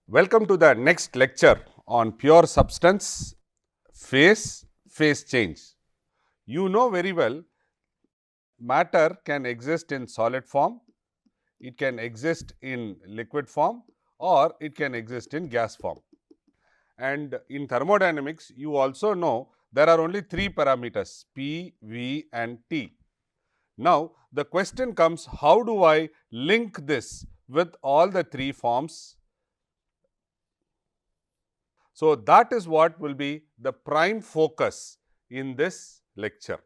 Welcome to the next lecture on pure substance, phase change. You know very well, matter can exist in solid form, it can exist in liquid form, or it can exist in gas form. And in thermodynamics, you also know there are only three parameters P, V and T. Now, the question comes, how do I link this with all the three forms? So, that is what will be the prime focus in this lecture.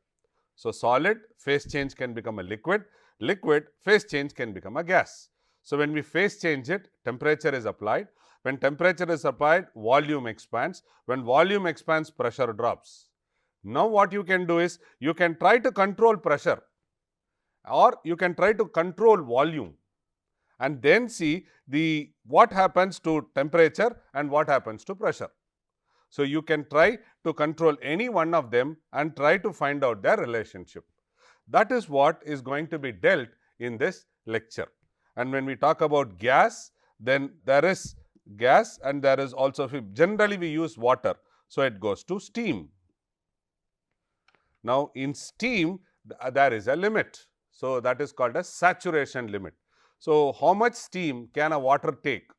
So, solid phase change can become a liquid, liquid phase change can become a gas. So, when we phase change it, temperature is applied. When temperature is applied, volume expands. When volume expands, pressure drops. Now, what you can do is, you can try to control pressure or you can try to control volume and then see what happens to temperature and what happens to pressure. So, you can try to control any one of them and try to find out their relationship. That is what is going to be dealt in this lecture. And when we talk about gas, then there is gas and there is also, generally we use water. So, it goes to steam. Now, in steam there is a limit. So, that is called a saturation limit. So, how much steam can a water take?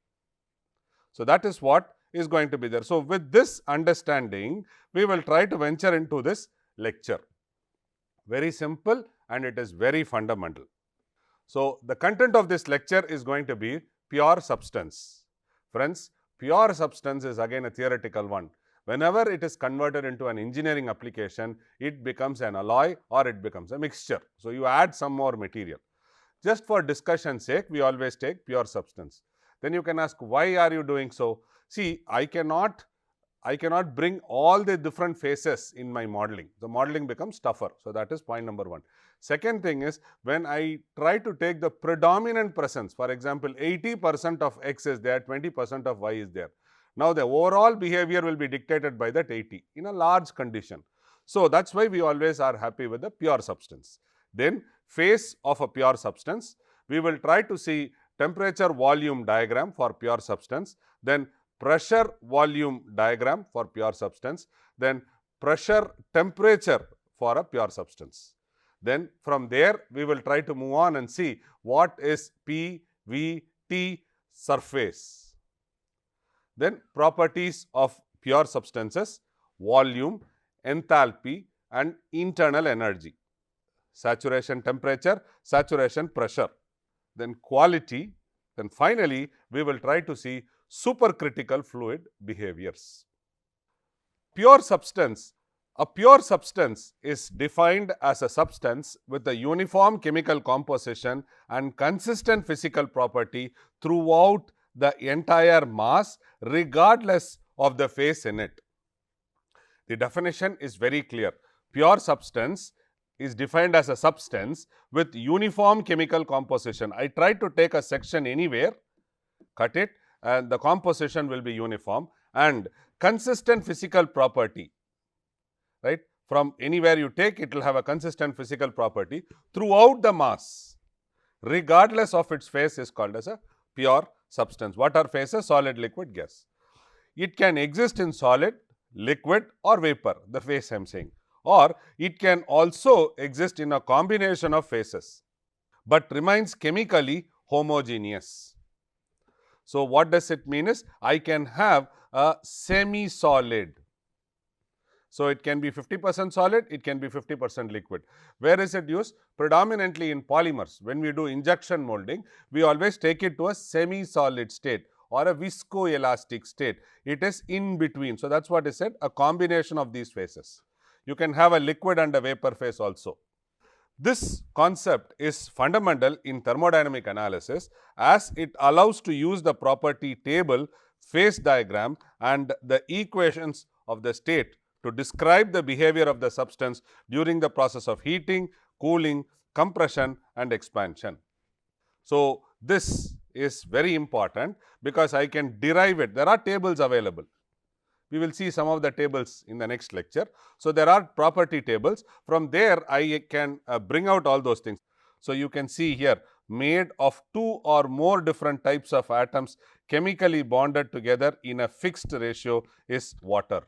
So, that is what is going to be there. So, with this understanding, we will try to venture into this lecture. Very simple and it is very fundamental. So, the content of this lecture is going to be pure substance. Friends, pure substance is again a theoretical one. Whenever it is converted into an engineering application, it becomes an alloy or it becomes a mixture. So, you add some more material. Just for discussion's sake, we always take pure substance. Then you can ask, why are you doing so? See, I cannot bring all the different phases in my modeling. The modeling becomes tougher. So, that is point number one. Second thing is, when I try to take the predominant presence, for example, 80% of X is there, 20% of Y is there. Now, the overall behavior will be dictated by that 80 in a large condition. So, that is why we always are happy with the pure substance. Then, phase of a pure substance, we will try to see temperature volume diagram for pure substance, then pressure volume diagram for pure substance, then pressure temperature for a pure substance. Then from there we will try to move on and see what is P, V, T surface. Then properties of pure substances, volume, enthalpy and internal energy, saturation temperature, saturation pressure, then quality, then finally we will try to see supercritical fluid behaviors. Pure substance. A pure substance is defined as a substance with a uniform chemical composition and consistent physical property throughout the entire mass, regardless of the phase in it. The definition is very clear. Pure substance is defined as a substance with uniform chemical composition. I tried to take a section anywhere, cut it, and the composition will be uniform, and consistent physical property, right? From anywhere you take, it will have a consistent physical property throughout the mass, regardless of its phase, is called as a pure substance. What are phases? Solid, liquid, gas. It can exist in solid, liquid or vapor, the phase I am saying, or it can also exist in a combination of phases, but remains chemically homogeneous. So, what does it mean is, I can have a semi-solid. So, it can be 50% solid, it can be 50% liquid. Where is it used? Predominantly in polymers. When we do injection molding, we always take it to a semi-solid state or a viscoelastic state. It is in between. So, that is what is said, a combination of these phases. You can have a liquid and a vapor phase also. This concept is fundamental in thermodynamic analysis, as it allows to use the property table, phase diagram and the equations of the state to describe the behavior of the substance during the process of heating, cooling, compression and expansion. So, this is very important because I can derive it. There are tables available. We will see some of the tables in the next lecture. So, there are property tables. From there, I can bring out all those things. So, you can see here, made of 2 or more different types of atoms chemically bonded together in a fixed ratio is water.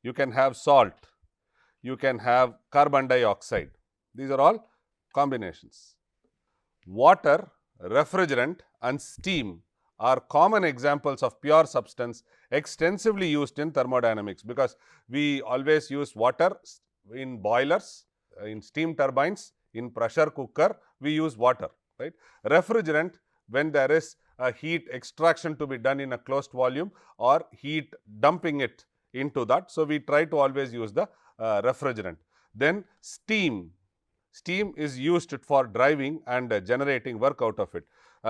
You can have salt, you can have carbon dioxide. These are all combinations. Water, refrigerant and steam are common examples of pure substance extensively used in thermodynamics, because we always use water in boilers, in steam turbines, in pressure cooker, we use water, right. Refrigerant, when there is a heat extraction to be done in a closed volume or heat dumping it into that. So, we try to always use the refrigerant. Then steam. Steam is used for driving and generating work out of it.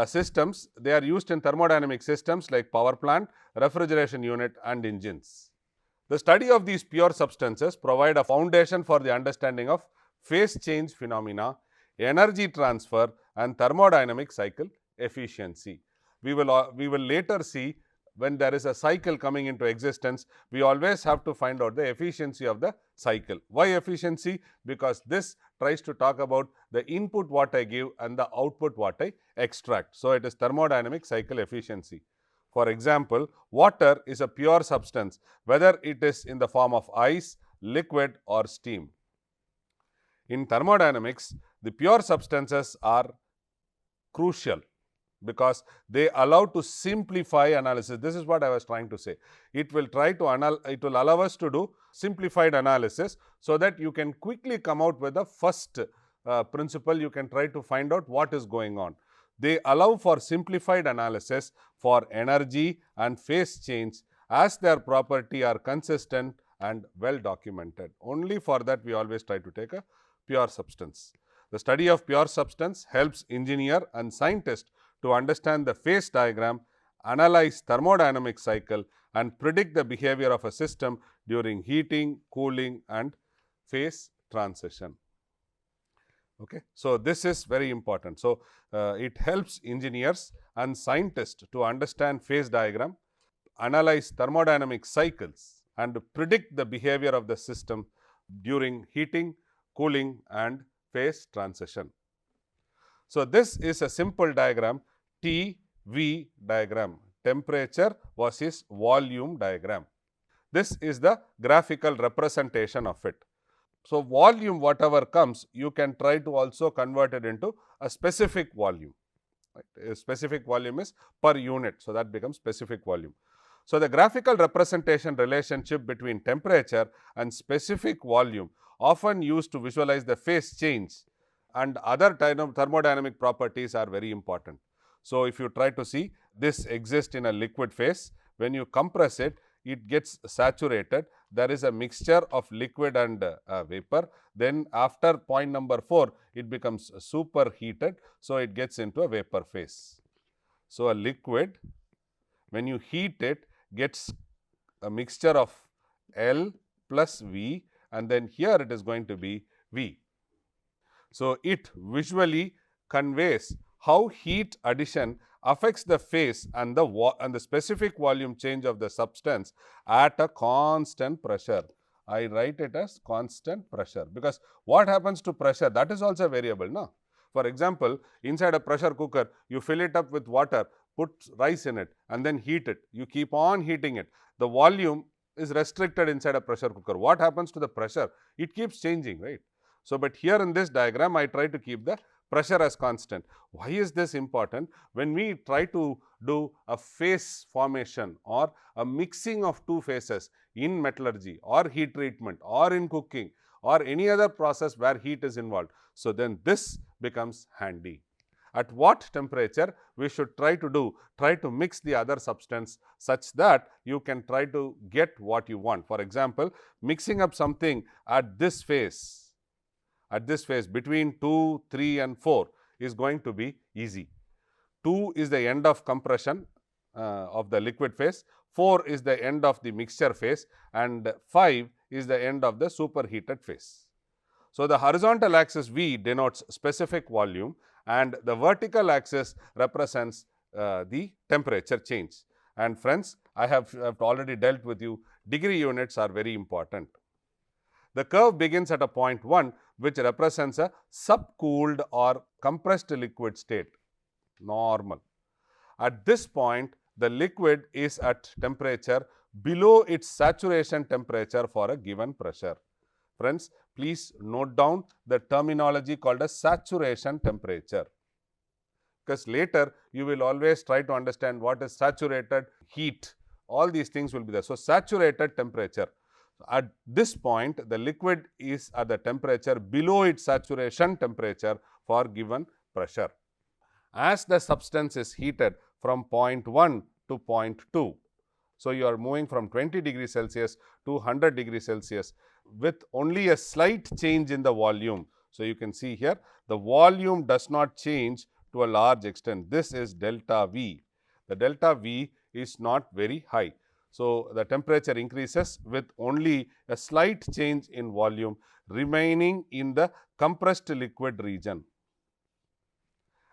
Systems, they are used in thermodynamic systems like power plant, refrigeration unit and engines. The study of these pure substances provide a foundation for the understanding of phase change phenomena, energy transfer and thermodynamic cycle efficiency. We will later see, when there is a cycle coming into existence, we always have to find out the efficiency of the cycle. Why efficiency? Because this tries to talk about the input what I give and the output what I extract. So, it is thermodynamic cycle efficiency. For example, water is a pure substance, whether it is in the form of ice, liquid or steam. In thermodynamics, the pure substances are crucial because they allow to simplify analysis. This is what I was trying to say. It will allow us to do simplified analysis, so that you can quickly come out with the first principle. You can try to find out what is going on. They allow for simplified analysis for energy and phase change, as their property are consistent and well documented. Only for that we always try to take a pure substance. The study of pure substance helps engineer and scientist to understand the phase diagram, analyze thermodynamic cycle and predict the behavior of a system during heating, cooling and phase transition. Okay. So, this is very important. So, it helps engineers and scientists to understand phase diagram, analyze thermodynamic cycles and predict the behavior of the system during heating, cooling and phase transition. So, this is a simple diagram, TV diagram, temperature versus volume diagram. This is the graphical representation of it. So, volume whatever comes, you can try to also convert it into a specific volume. Right? A specific volume is per unit. So, that becomes specific volume. So, the graphical representation relationship between temperature and specific volume, often used to visualize the phase change and other thermodynamic properties, are very important. So, if you try to see, this exists in a liquid phase. When you compress it, it gets saturated. There is a mixture of liquid and vapor. Then after point number 4, it becomes superheated. So, it gets into a vapor phase. So, a liquid, when you heat it, gets a mixture of L plus V, and then here it is going to be V. So, it visually conveys how heat addition affects the phase and the specific volume change of the substance at a constant pressure. I write it as constant pressure, because what happens to pressure, that is also a variable. No? For example, inside a pressure cooker, you fill it up with water, put rice in it and then heat it. You keep on heating it. The volume is restricted inside a pressure cooker. What happens to the pressure? It keeps changing, right? So, but here in this diagram, I try to keep the pressure as constant. Why is this important? When we try to do a phase formation or a mixing of two phases in metallurgy or heat treatment or in cooking or any other process where heat is involved, so then this becomes handy. At what temperature we should try to mix the other substance such that you can try to get what you want. For example, mixing up something at this phase between 2, 3 and 4 is going to be easy. 2 is the end of compression of the liquid phase, 4 is the end of the mixture phase and 5 is the end of the superheated phase. So, the horizontal axis V denotes specific volume and the vertical axis represents the temperature change. And friends, I have already dealt with you, degree units are very important. The curve begins at a point 1, which represents a subcooled or compressed liquid state, normal. At this point, the liquid is at temperature below its saturation temperature for a given pressure. Friends, please note down the terminology called as saturation temperature, because later you will always try to understand what is saturated heat. All these things will be there. So, saturated temperature. At this point, the liquid is at the temperature below its saturation temperature for given pressure. As the substance is heated from point 1 to point 2, so you are moving from 20 degrees Celsius to 100 degrees Celsius with only a slight change in the volume. So, you can see here the volume does not change to a large extent. This is delta V. The delta V is not very high. So, the temperature increases with only a slight change in volume remaining in the compressed liquid region.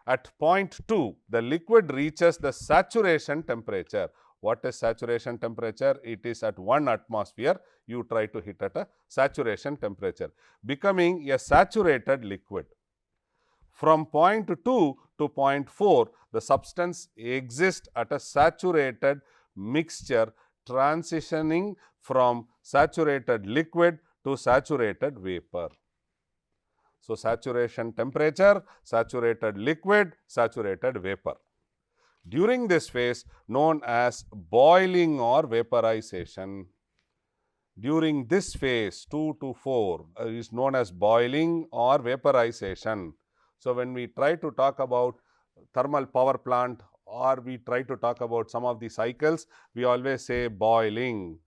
At point 2, the liquid reaches the saturation temperature. What is saturation temperature? It is at 1 atmosphere. You try to hit at a saturation temperature, becoming a saturated liquid. From point 2 to point 4, the substance exists at a saturated mixture, transitioning from saturated liquid to saturated vapor. So, saturation temperature, saturated liquid, saturated vapor. During this phase, known as boiling or vaporization, during this phase 2 to 4 is known as boiling or vaporization. So, when we try to talk about thermal power plant or we try to talk about some of the cycles, we always say boiling.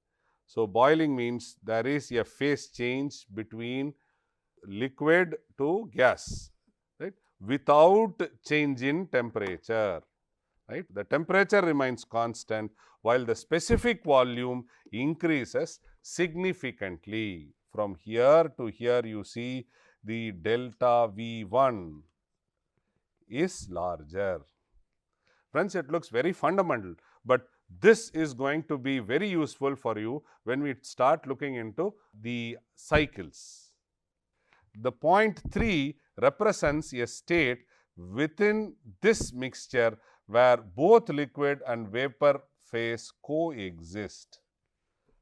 So, boiling means there is a phase change between liquid to gas, right, without change in temperature. Right? The temperature remains constant while the specific volume increases significantly. From here to here, you see the delta V1 is larger. Friends, it looks very fundamental, but this is going to be very useful for you when we start looking into the cycles. The point 3 represents a state within this mixture where both liquid and vapor phase coexist.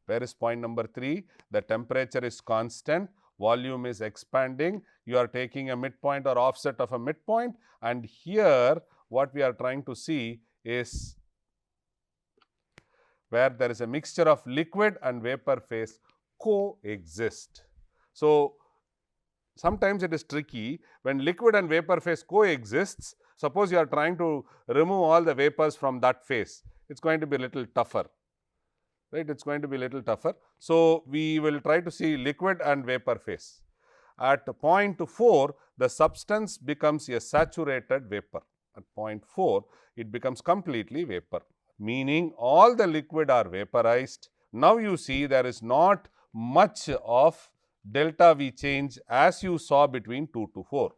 Where is point number 3? The temperature is constant, volume is expanding, you are taking a midpoint or offset of a midpoint, and here what we are trying to see is where there is a mixture of liquid and vapor phase coexist. So, sometimes it is tricky when liquid and vapor phase coexists. Suppose you are trying to remove all the vapors from that phase, it is going to be a little tougher, right? It is going to be a little tougher. So, we will try to see liquid and vapor phase. At point 4, the substance becomes a saturated vapor. At point 4, it becomes completely vapor, meaning all the liquid are vaporized. Now, you see there is not much of delta V change as you saw between 2 to 4,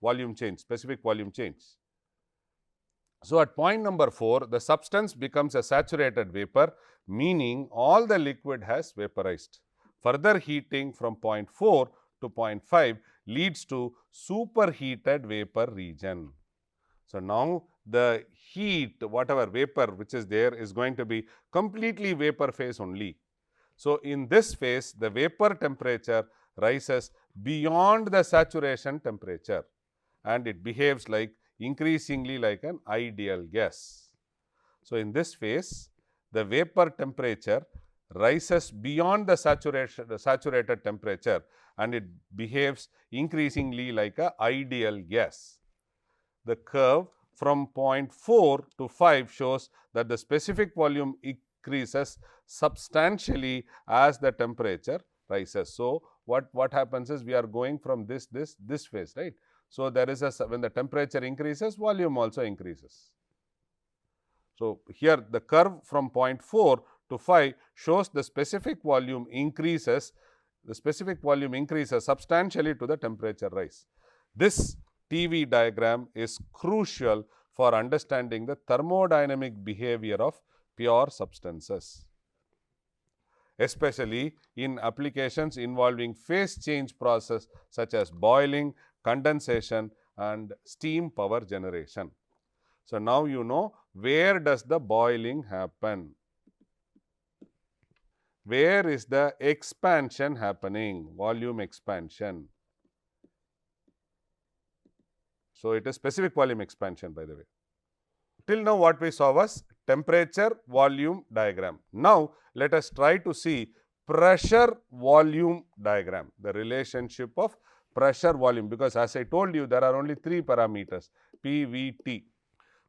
volume change, specific volume change. So, at point number 4, the substance becomes a saturated vapor, meaning all the liquid has vaporized. Further heating from point 4 to point 5 leads to superheated vapor region. So, now the heat, whatever vapor which is there, is going to be completely vapor phase only. So, in this phase, the vapor temperature rises beyond the saturation temperature and it behaves like increasingly like an ideal gas. So, in this phase, the vapor temperature rises beyond the saturated temperature and it behaves increasingly like an ideal gas. The curve from point 4 to 5 shows that the specific volume increases substantially as the temperature rises. So, what happens is we are going from this phase, right. So, there is a, when the temperature increases, volume also increases. So, here the curve from point 4 to 5 shows the specific volume increases substantially to the temperature rise. This TV diagram is crucial for understanding the thermodynamic behavior of pure substances, especially in applications involving phase change process such as boiling, condensation and steam power generation. So, now you know where does the boiling happen, where is the expansion happening, volume expansion. So, it is specific volume expansion, by the way. Till now what we saw was temperature volume diagram. Now, let us try to see pressure volume diagram, the relationship of pressure volume, because as I told you there are only 3 parameters P, V, T.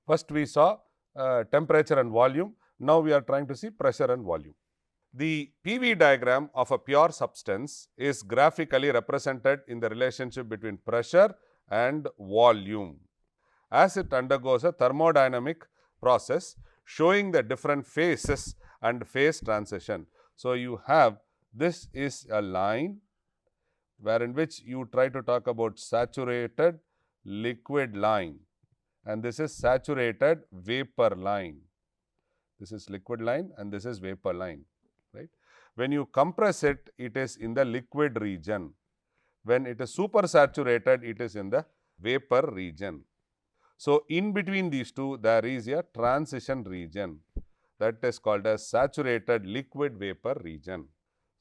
First we saw temperature and volume, now we are trying to see pressure and volume. The PV diagram of a pure substance is graphically represented in the relationship between pressure and volume as it undergoes a thermodynamic process showing the different phases and phase transition. So, you have this is a line where in which you try to talk about saturated liquid line and this is saturated vapor line. This is liquid line and this is vapor line, right. When you compress it, it is in the liquid region. When it is supersaturated, it is in the vapor region. So, in between these two, there is a transition region that is called as saturated liquid vapor region.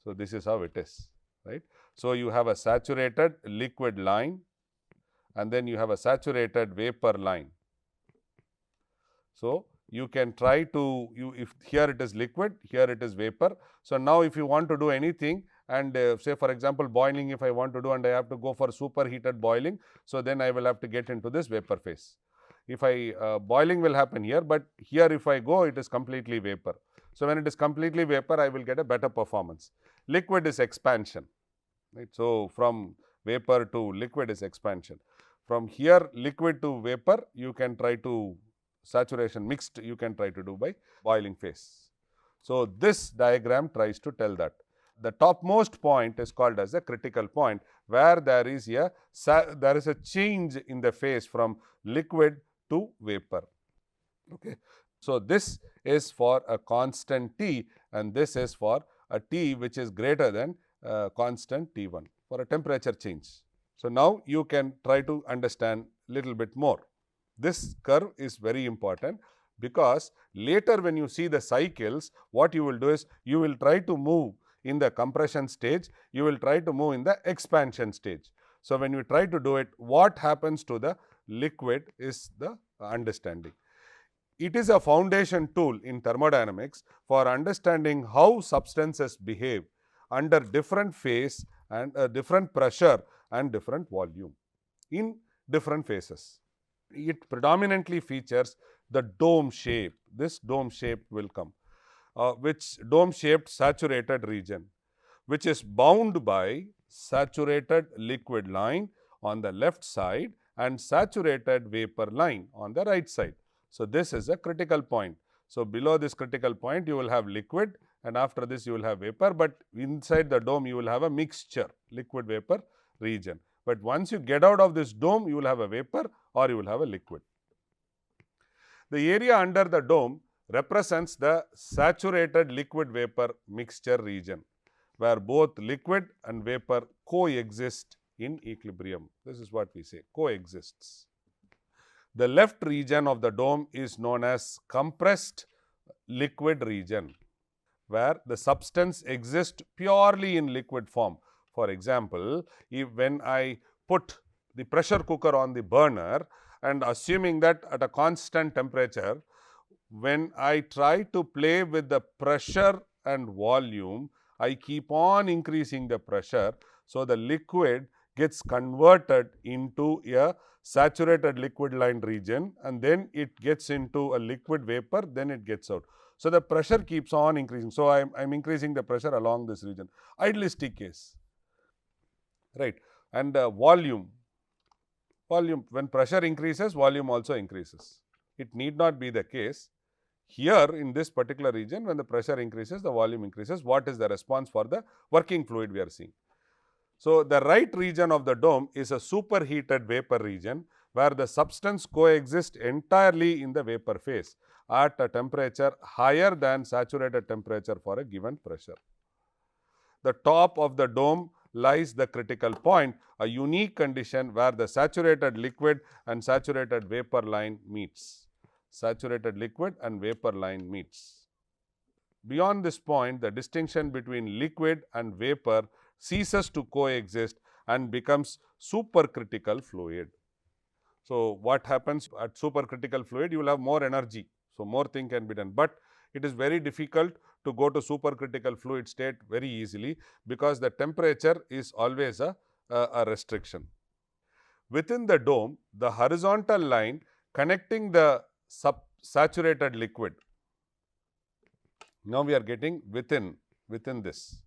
So, this is how it is, right. So, you have a saturated liquid line and then you have a saturated vapor line. So, you can try to, if here it is liquid, here it is vapor. So, now if you want to do anything and say for example, boiling if I want to do and I have to go for superheated boiling. So, then I will have to get into this vapor phase. If I boiling will happen here, but here if I go it is completely vapor. So, when it is completely vapor I will get a better performance. Liquid is expansion, right. So, from vapor to liquid is expansion. From here liquid to vapor you can try to saturation mixed you can try to do by boiling phase. So, this diagram tries to tell that. The topmost point is called as a critical point where there is a change in the phase from liquid to vapor. Okay. So, this is for a constant T and this is for a T which is greater than constant T1 for a temperature change. So, now you can try to understand little bit more. This curve is very important because later when you see the cycles, what you will do is you will try to move in the compression stage, you will try to move in the expansion stage. So, when you try to do it, what happens to the liquid is the understanding. It is a foundation tool in thermodynamics for understanding how substances behave under different phase and different pressure and different volume in different phases. It predominantly features the dome shape. This dome shape will come, which dome shaped saturated region, which is bound by saturated liquid line on the left side and saturated vapor line on the right side. So, this is a critical point. So, below this critical point you will have liquid and after this you will have vapor, but inside the dome you will have a mixture liquid vapor region. But once you get out of this dome you will have a vapor or you will have a liquid. The area under the dome represents the saturated liquid vapor mixture region where both liquid and vapor coexist in equilibrium. This is what we say, coexists. The left region of the dome is known as compressed liquid region where the substance exists purely in liquid form. For example, when I put the pressure cooker on the burner and assuming that at a constant temperature, when I try to play with the pressure and volume, I keep on increasing the pressure. So, the liquid gets converted into a saturated liquid line region and then it gets into a liquid vapor, then it gets out. So, the pressure keeps on increasing. So, I am increasing the pressure along this region, idealistic case, right. And volume, when pressure increases, volume also increases. It need not be the case. Here in this particular region, when the pressure increases, the volume increases. What is the response for the working fluid we are seeing? So, the right region of the dome is a superheated vapor region where the substance coexists entirely in the vapor phase at a temperature higher than saturated temperature for a given pressure. The top of the dome lies the critical point, a unique condition where the saturated liquid and saturated vapor line meets. Saturated liquid and vapor line meets. Beyond this point, the distinction between liquid and vapor ceases to coexist and becomes supercritical fluid. So, what happens at supercritical fluid? You will have more energy. So, more thing can be done, but it is very difficult to go to supercritical fluid state very easily, because the temperature is always a restriction. Within the dome, the horizontal line connecting the saturated liquid. Now, we are getting within this.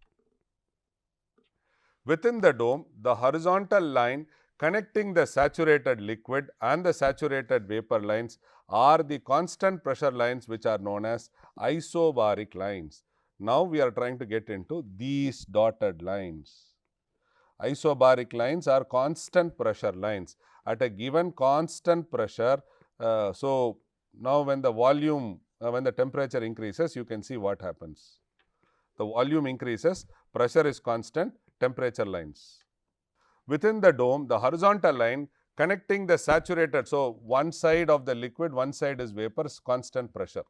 Within the dome, the horizontal line connecting the saturated liquid and the saturated vapor lines are the constant pressure lines, which are known as isobaric lines. Now, we are trying to get into these dotted lines. Isobaric lines are constant pressure lines at a given constant pressure. So, now when the volume, when the temperature increases, you can see what happens. The volume increases, pressure is constant, temperature lines. Within the dome, the horizontal line connecting the saturated, so one side of the liquid, one side is vapor, constant pressure,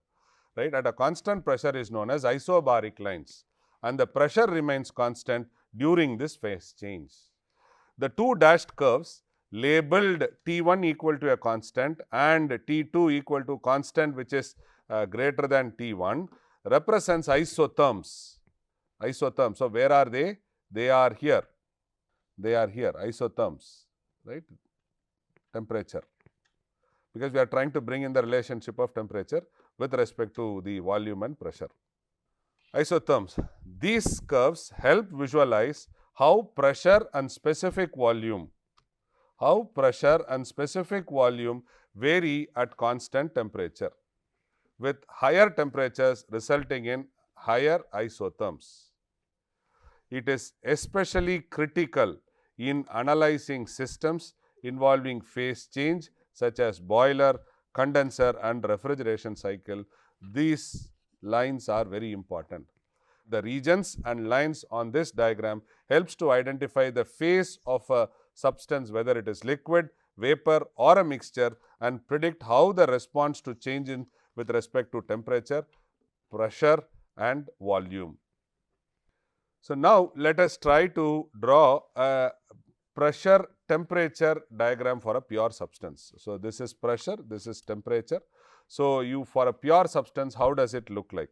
right. At a constant pressure is known as isobaric lines, and the pressure remains constant during this phase change. The two dashed curves labeled T1 equal to a constant and T2 equal to constant, which is greater than T1, represents isotherms. Isotherms. So, where are they? They are here. They are here, isotherms, right, temperature, because we are trying to bring in the relationship of temperature with respect to the volume and pressure. Isotherms. These curves help visualize how pressure and specific volume vary at constant temperature, with higher temperatures resulting in higher isotherms. It is especially critical in analyzing systems involving phase change, such as boiler, condenser and refrigeration cycle. These lines are very important. The regions and lines on this diagram helps to identify the phase of a substance, whether it is liquid, vapor or a mixture, and predict how the response to change in with respect to temperature, pressure and volume. So, now let us try to draw a pressure temperature diagram for a pure substance. So, this is pressure, this is temperature. So, you for a pure substance, how does it look like?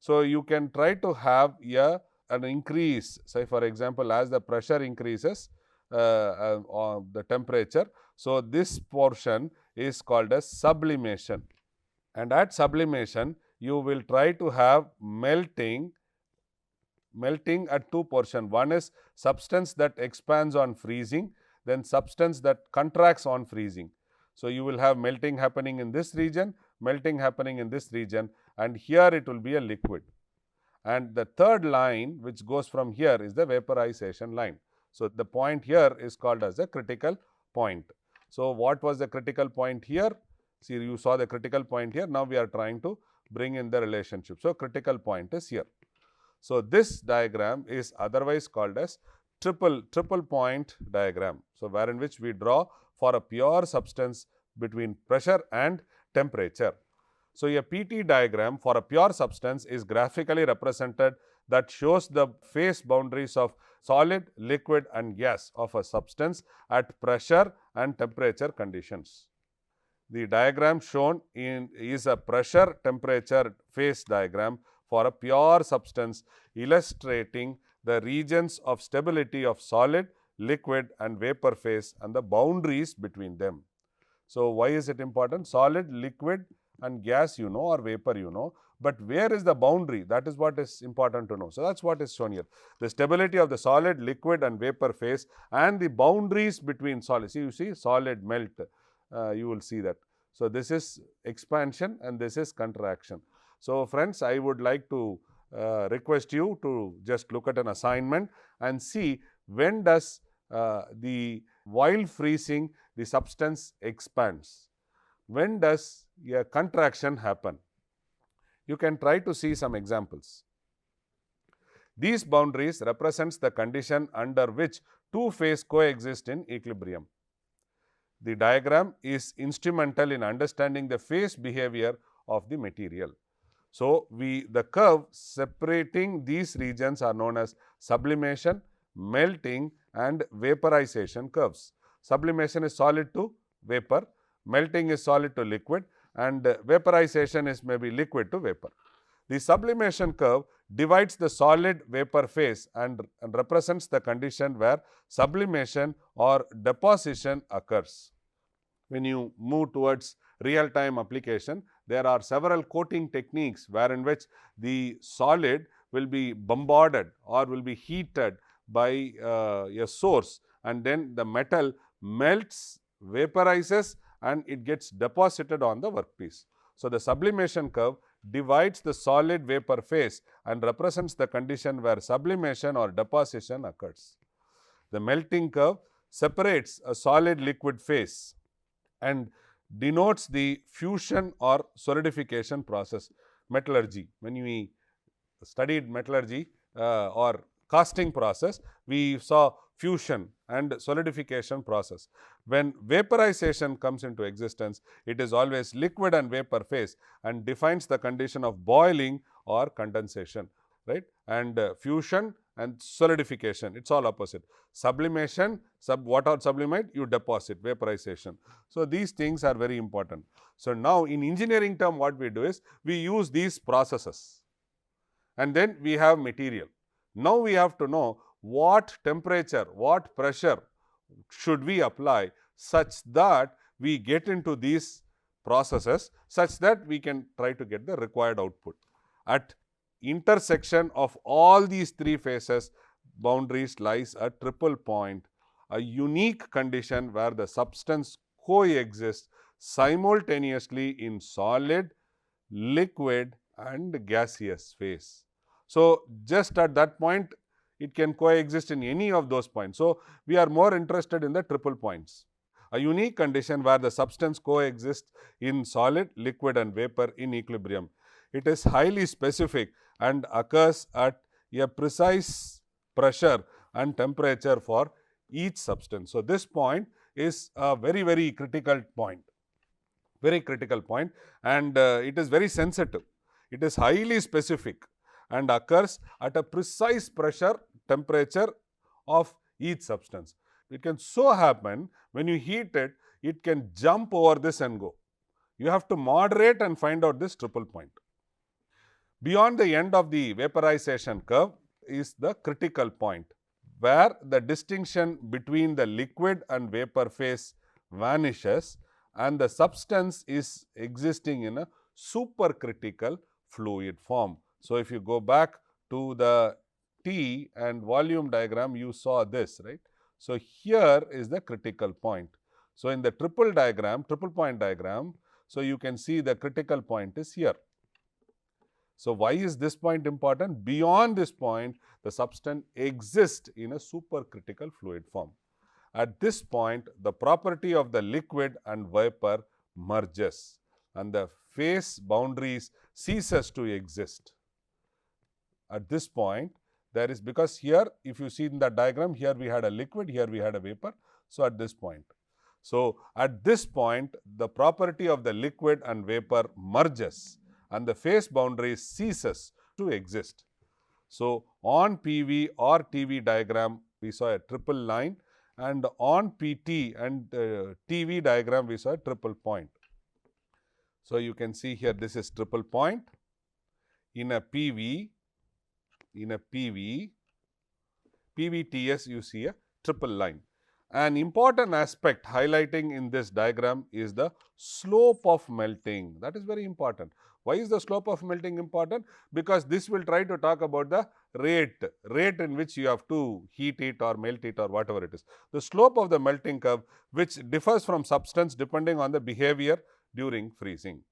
So, you can try to have an increase, say for example, as the pressure increases the temperature. So, this portion is called as sublimation, and at sublimation you will try to have melting at two portions. One is substance that expands on freezing, then substance that contracts on freezing. So, you will have melting happening in this region, melting happening in this region, and here it will be a liquid. And the third line which goes from here is the vaporization line. So, the point here is called as the critical point. So, what was the critical point here? See, you saw the critical point here. Now, we are trying to bring in the relationship. So, critical point is here. So, this diagram is otherwise called as triple point diagram. So, wherein which we draw for a pure substance between pressure and temperature. So, a PT diagram for a pure substance is graphically represented that shows the phase boundaries of solid, liquid and gas of a substance at pressure and temperature conditions. The diagram shown is a pressure temperature phase diagram for a pure substance, illustrating the regions of stability of solid, liquid and vapor phase and the boundaries between them. So, why is it important? Solid, liquid and gas you know, or vapor you know, but where is the boundary? That is what is important to know. So, that is what is shown here. The stability of the solid, liquid and vapor phase and the boundaries between solids. See, you see solid melt, you will see that. So, this is expansion and this is contraction. So, friends, I would like to request you to just look at an assignment and see when does the while freezing the substance expands. When does a contraction happen? You can try to see some examples. These boundaries represents the condition under which two phases coexist in equilibrium. The diagram is instrumental in understanding the phase behavior of the material. So, the curve separating these regions are known as sublimation, melting and vaporization curves. Sublimation is solid to vapor, melting is solid to liquid, and vaporization is maybe liquid to vapor. The sublimation curve divides the solid vapor phase and represents the condition where sublimation or deposition occurs. When you move towards real time application, there are several coating techniques wherein which the solid will be bombarded or will be heated by a source, and then the metal melts, vaporizes and it gets deposited on the workpiece. So, the sublimation curve divides the solid vapor phase and represents the condition where sublimation or deposition occurs. The melting curve separates a solid liquid phase and denotes the fusion or solidification process. Metallurgy, when we studied metallurgy or casting process, we saw fusion and solidification process. When vaporization comes into existence, it is always liquid and vapor phase and defines the condition of boiling or condensation, right? And fusion and solidification, it is all opposite. Sublimation, what are sublimate? You deposit, vaporization. So, these things are very important. So, now in engineering term what we do is, we use these processes and then we have material. Now, we have to know what temperature, what pressure should we apply such that we get into these processes such that we can try to get the required output. At intersection of all these three phases, boundaries lies a triple point, a unique condition where the substance coexists simultaneously in solid, liquid and gaseous phase. So, just at that point it can coexist in any of those points. So, we are more interested in the triple points, a unique condition where the substance coexists in solid, liquid and vapor in equilibrium. It is highly specific and occurs at a precise pressure and temperature for each substance. So, this point is a very critical point, and it is very sensitive. It is highly specific and occurs at a precise pressure, temperature of each substance. It can so happen when you heat it, it can jump over this and go. You have to moderate and find out this triple point. Beyond the end of the vaporization curve is the critical point, where the distinction between the liquid and vapor phase vanishes and the substance is existing in a supercritical fluid form. So, if you go back to the T and volume diagram, you saw this, right. So, here is the critical point. So, in the triple point diagram, so you can see the critical point is here. So, why is this point important? Beyond this point, the substance exists in a supercritical fluid form. At this point, the property of the liquid and vapor merges and the phase boundaries ceases to exist. At this point, there is, because here if you see in the diagram, here we had a liquid, here we had a vapor. So, at this point. So, at this point, the property of the liquid and vapor merges and the phase boundary ceases to exist. So, on PV or TV diagram, we saw a triple line, and on PT and TV diagram, we saw a triple point. So, you can see here this is triple point. In a PVTS, you see a triple line. An important aspect highlighting in this diagram is the slope of melting. That is very important. Why is the slope of melting important? Because this will try to talk about the rate in which you have to heat it or melt it or whatever it is. The slope of the melting curve, which differs from substance depending on the behavior during freezing.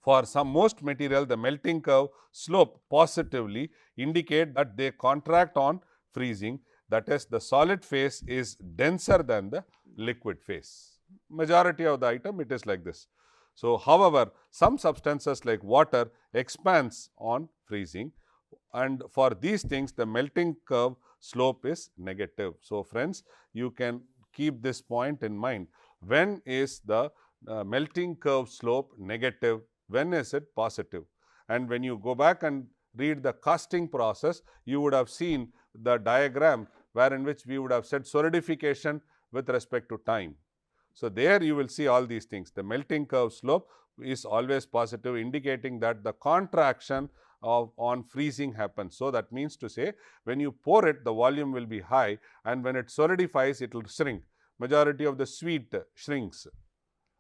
For most material, the melting curve slope positively indicate that they contract on freezing. That is, the solid phase is denser than the liquid phase. Majority of the item it is like this. So, however, some substances like water expands on freezing, and for these things the melting curve slope is negative. So, friends, you can keep this point in mind. When is the melting curve slope negative? When is it positive? And when you go back and read the casting process, you would have seen the diagram wherein which we would have said solidification with respect to time. So, there you will see all these things. The melting curve slope is always positive, indicating that the contraction on freezing happens. So, that means to say, when you pour it, the volume will be high, and when it solidifies, it will shrink. Majority of the sweet shrinks,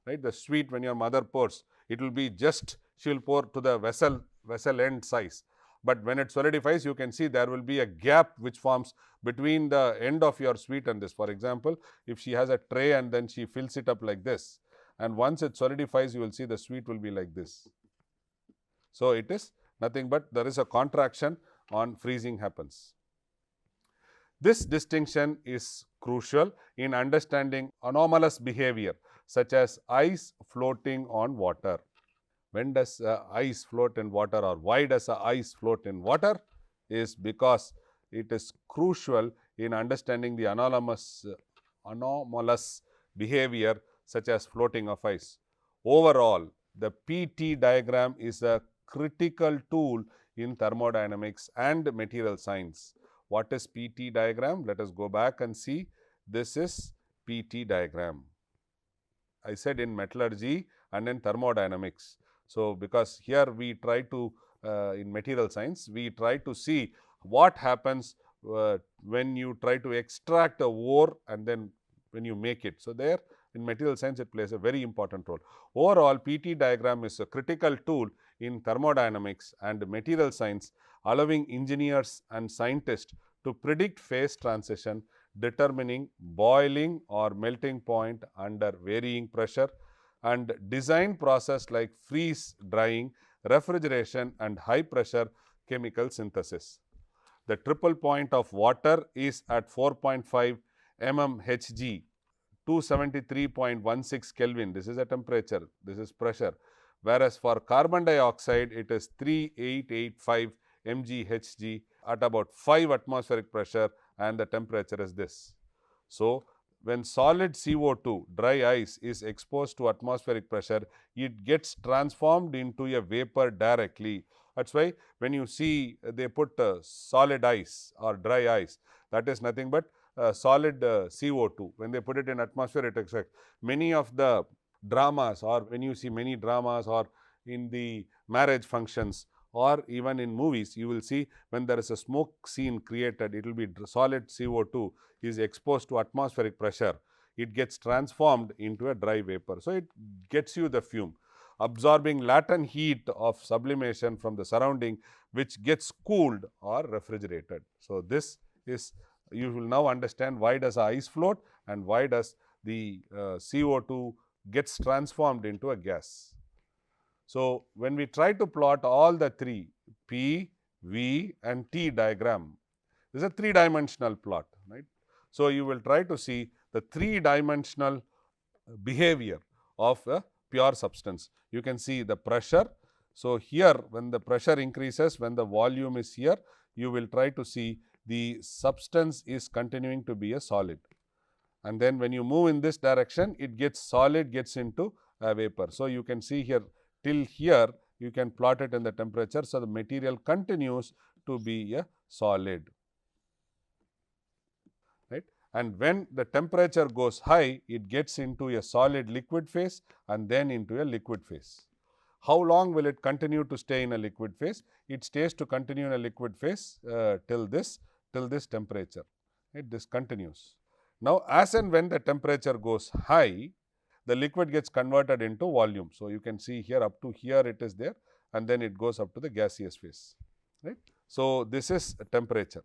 right? The sweet, when your mother pours, it will be just, she will pour to the vessel end size. But when it solidifies, you can see there will be a gap which forms between the end of your sweet and this. For example, if she has a tray and then she fills it up like this, and once it solidifies, you will see the sweet will be like this. So, it is nothing but there is a contraction on freezing happens. This distinction is crucial in understanding anomalous behavior such as ice floating on water. When does ice float in water, or why does ice float in water? Is because it is crucial in understanding the anomalous behavior such as floating of ice. Overall, the PT diagram is a critical tool in thermodynamics and material science. What is PT diagram? Let us go back and see. This is PT diagram. I said in metallurgy and in thermodynamics. So, because here we try to in material science, we try to see what happens when you try to extract a ore and then when you make it. So, there in material science it plays a very important role. Overall, PT diagram is a critical tool in thermodynamics and material science, allowing engineers and scientists to predict phase transition, determining boiling or melting point under varying pressure, and design process like freeze drying, refrigeration and high pressure chemical synthesis. The triple point of water is at 4.5 mmHg, 273.16 Kelvin. This is a temperature, this is pressure. Whereas for carbon dioxide, it is 3885 mghg at about 5 atmospheric pressure, and the temperature is this. So, when solid CO2, dry ice, is exposed to atmospheric pressure, it gets transformed into a vapor directly. That is why when you see they put solid ice or dry ice, that is nothing but solid CO2. When they put it in atmosphere, it is many of the dramas, or when you see many dramas or in the marriage functions or even in movies, you will see when there is a smoke scene created, it will be solid CO2 is exposed to atmospheric pressure. It gets transformed into a dry vapor. So, it gets you the fume, absorbing latent heat of sublimation from the surrounding, which gets cooled or refrigerated. So, this is, you will now understand why does ice float and why does the CO2 gets transformed into a gas. So, when we try to plot all the three P, V and T diagram, this is a three-dimensional plot, right. So, you will try to see the three-dimensional behavior of a pure substance. You can see the pressure. So, here when the pressure increases, when the volume is here, you will try to see the substance is continuing to be a solid. And then when you move in this direction, it gets solid, gets into a vapor. So, you can see here till here, you can plot it in the temperature. So, the material continues to be a solid, right. And when the temperature goes high, it gets into a solid liquid phase and then into a liquid phase. How long will it continue to stay in a liquid phase? It stays to continue in a liquid phase till this temperature, right. This continues. Now, as and when the temperature goes high, the liquid gets converted into volume. So, you can see here up to here it is there, and then it goes up to the gaseous phase, right. So, this is temperature.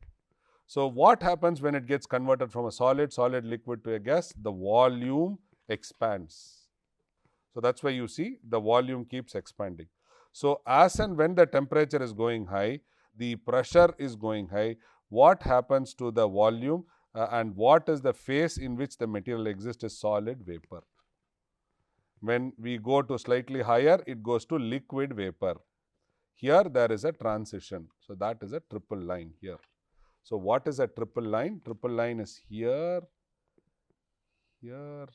So, what happens when it gets converted from a solid liquid to a gas? The volume expands. So, that is why you see the volume keeps expanding. So, as and when the temperature is going high, the pressure is going high, what happens to the volume? and what is the phase in which the material exists is solid vapor. When we go to slightly higher, it goes to liquid vapor. Here there is a transition. So, that is a triple line here. So, what is a triple line? Triple line is here, here,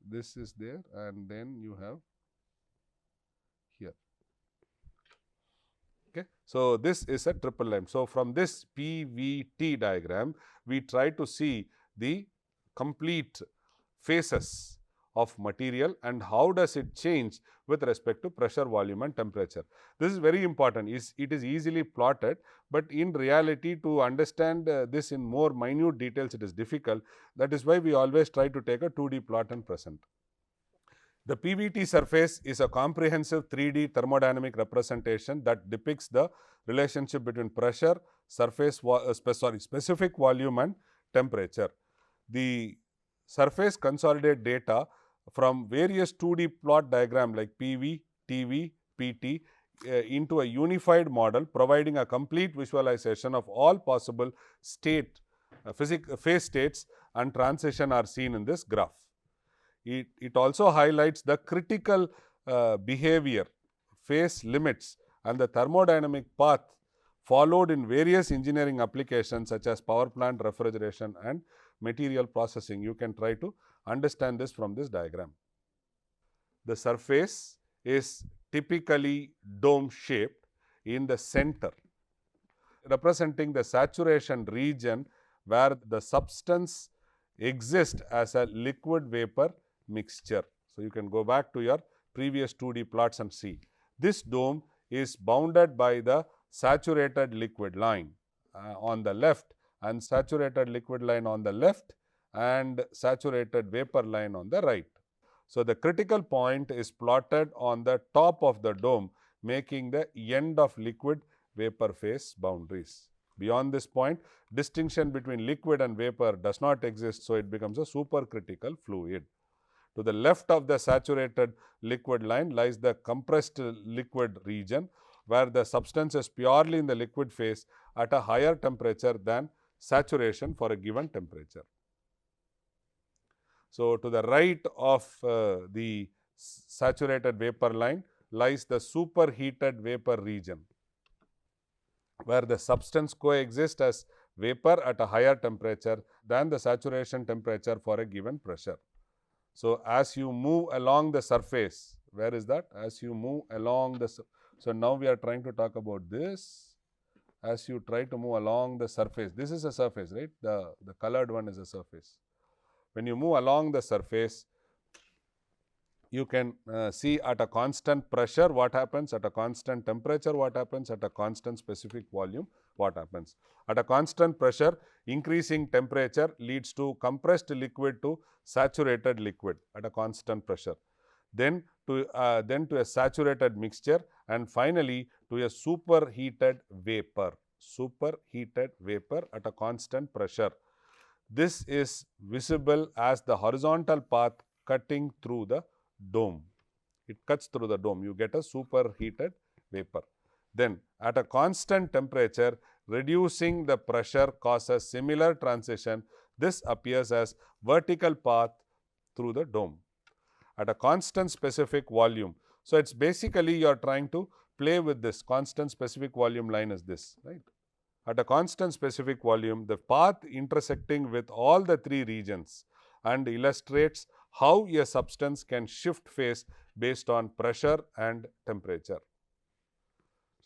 this is there, and then you have here. Okay. So, this is a triple line. So, from this PVT diagram, we try to see the complete phases of material and how does it change with respect to pressure, volume and temperature. This is very important. It is easily plotted, but in reality to understand this in more minute details, it is difficult. That is why we always try to take a 2D plot and present. The PVT surface is a comprehensive 3D thermodynamic representation that depicts the relationship between pressure, surface, specific volume and temperature. The surface consolidates data from various 2D plot diagram like PV, TV, PT into a unified model, providing a complete visualization of all possible state, phase states and transition are seen in this graph. It also highlights the critical behavior, phase limits and the thermodynamic path followed in various engineering applications such as power plant, refrigeration and material processing. You can try to understand this from this diagram. The surface is typically dome shaped in the center, representing the saturation region where the substance exists as a liquid vapor mixture. So, you can go back to your previous 2D plots and see. This dome is bounded by the saturated liquid line on the left and saturated liquid line on the left and saturated vapor line on the right. So, the critical point is plotted on the top of the dome, making the end of liquid vapor phase boundaries. Beyond this point, distinction between liquid and vapor does not exist, so it becomes a supercritical fluid. To the left of the saturated liquid line lies the compressed liquid region, where the substance is purely in the liquid phase at a higher temperature than saturation for a given temperature. So, to the right of the saturated vapor line lies the superheated vapor region, where the substance coexists as vapor at a higher temperature than the saturation temperature for a given pressure. So, as you move along the surface, where is that? As you move along the, so now we are trying to talk about this. As you try to move along the surface, this is a surface, right? The colored one is a surface. When you move along the surface, you can see at a constant pressure what happens, at a constant temperature what happens, at a constant specific volume what happens. At a constant pressure, increasing temperature leads to compressed liquid to saturated liquid at a constant pressure, then to a saturated mixture and finally to a superheated vapor at a constant pressure. This is visible as the horizontal path cutting through the dome. It cuts through the dome, you get a superheated vapor. Then at a constant temperature, reducing the pressure causes similar transition. This appears as vertical path through the dome. At a constant specific volume. So, it is basically you are trying to play with this constant specific volume line is this, right. At a constant specific volume, the path intersecting with all the three regions and illustrates how a substance can shift phase based on pressure and temperature.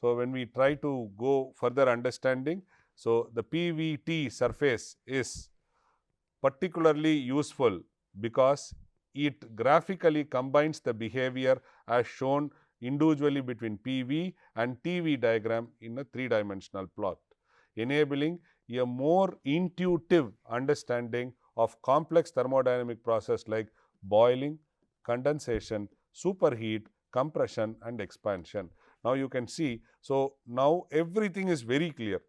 So, when we try to go further understanding, so the PVT surface is particularly useful because it graphically combines the behavior as shown individually between PV and TV diagram in a three-dimensional plot, enabling a more intuitive understanding of complex thermodynamic process like boiling, condensation, superheat, compression and expansion. Now, you can see, so now everything is very clear.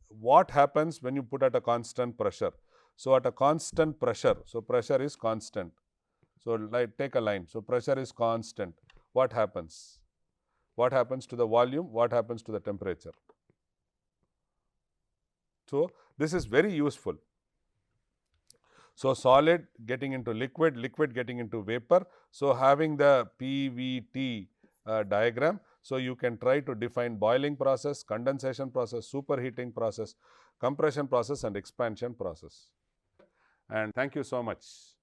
What happens when you put at a constant pressure? So, at a constant pressure, so pressure is constant. So, like take a line, so pressure is constant. What happens? What happens to the volume? What happens to the temperature? So, this is very useful. So, solid getting into liquid, liquid getting into vapor. So, having the PVT diagram, so you can try to define boiling process, condensation process, superheating process, compression process and expansion process. And thank you so much.